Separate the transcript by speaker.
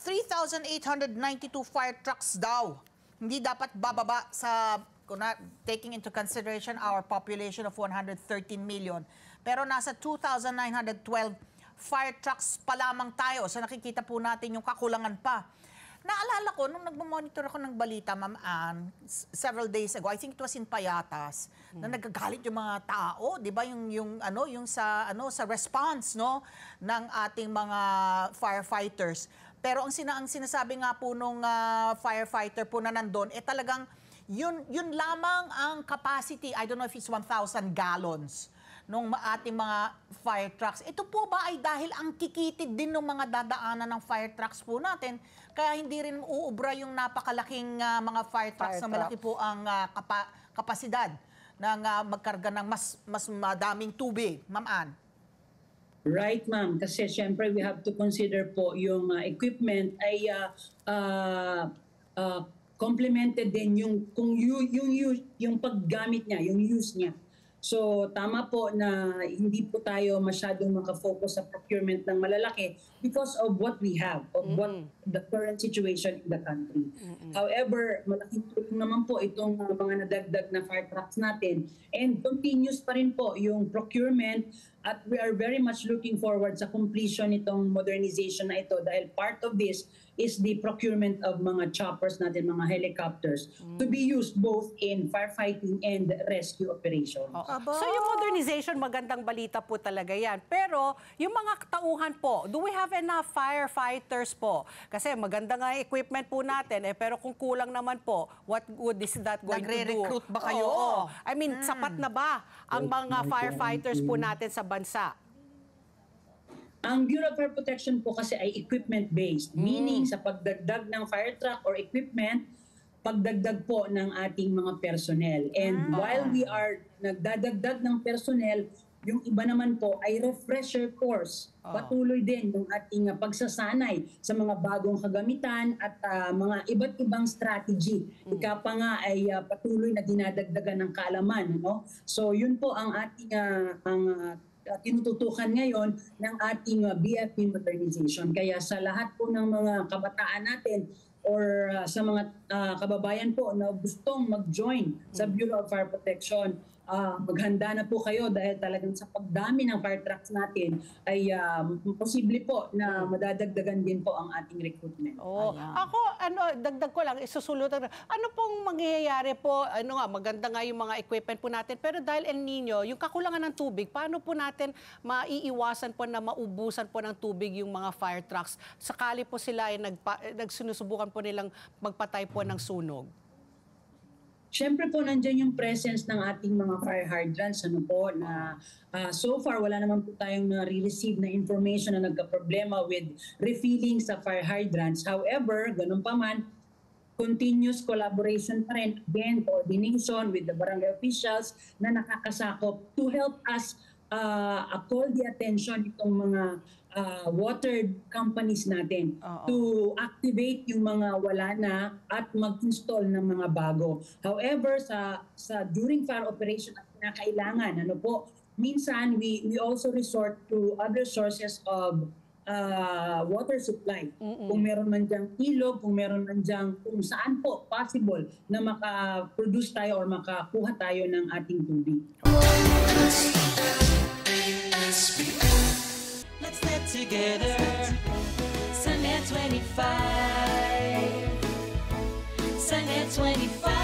Speaker 1: 3,892 fire trucks daw. Hindi dapat bababa sa, taking into consideration our population of 113 million. Pero nasa 2,912 fire trucks pa lamang tayo. So nakikita po natin yung kakulangan pa. Naalala ko, nung nagmamonitor ako ng balita, Ma'am Ann, several days ago, I think it was in Payatas, na nagagalit yung mga tao, di ba? Yung sa response, no, ng ating mga firefighters. Pero ang sinasabi nga po nung firefighter po na nandun, talagang yun lamang ang capacity, I don't know if it's 1,000 gallons, nung ating mga fire trucks. Ito po ba ay dahil ang kikitid din ng mga dadaanan ng fire trucks po natin, kaya hindi rin uubra yung napakalaking mga fire trucks na malaki po ang kapasidad ng magkarga ng mas madaming tubig, Ma'am Ann?
Speaker 2: Right, ma'am. Kasi syempre we have to consider po yung equipment ay complemented din yung paggamit niya, yung use niya. So tama po na hindi po tayo masyadong makafocus sa procurement ng malalaki because of what we have, of what the current situation in the country. However, malaking tulong naman po itong mga nadagdag na fire trucks natin, and continuous pa rin po yung procurement, at we are very much looking forward sa completion itong modernization na ito dahil part of this is the procurement of mga choppers natin, mga helicopters, to be used both in firefighting and rescue operation.
Speaker 3: So yung modernization, magandang balita po talaga yan. Pero yung mga tauhan po, do we have enough firefighters po? Kasi maganda nga equipment po natin, pero kung kulang naman po, what good is that going to do?
Speaker 1: Nagre-recruit ba kayo?
Speaker 3: I mean, sapat na ba ang mga firefighters po natin sa bansa?
Speaker 2: Ang Bureau of Fire Protection po kasi ay equipment-based, meaning sa pagdagdag ng fire truck or equipment, pagdagdag po ng ating mga personnel. And while we are nagdadagdag ng personnel, yung iba naman po ay refresher course. Patuloy din yung ating pagsasanay sa mga bagong kagamitan at mga iba't ibang strategy. Ika pa nga ay patuloy na dinadagdagan ng kaalaman. No? So yun po ang ating tinututukan ngayon ng ating BFP modernization. Kaya sa lahat po ng mga kabataan natin or sa mga kababayan po na gustong mag-join sa Bureau of Fire Protection, maghanda na po kayo dahil talagang sa pagdami ng fire trucks natin ay posible po na madadagdagan din po ang ating recruitment.
Speaker 3: Ako, dagdag ko lang, isusulotan. Ano pong mangyayari po, maganda nga yung mga equipment po natin, pero dahil El Nino, yung kakulangan ng tubig, paano po natin maiiwasan po na maubusan po ng tubig yung mga fire trucks? Sakali po sila ay nagsinusubukan po nilang magpatay po ng sunog.
Speaker 2: Siyempre po, nandiyan yung presence ng ating mga fire hydrants, na so far wala naman po tayong nare-receive na information na nagka-problema with refilling sa fire hydrants. However, ganun pa man, continuous collaboration pa rin, again, coordination with the barangay officials na nakakasakop to help us call the attention itong mga water companies natin to activate yung mga wala na at mag-install ng mga bago. However, during fire operation at kinakailangan, minsan we also resort to other sources of water supply. Kung meron man diyang ilog, kung meron man diyang kung saan po possible na makaproduce tayo or makakuha tayo ng ating tubig.
Speaker 4: Let's get together, Sunday 25, Sunday 25.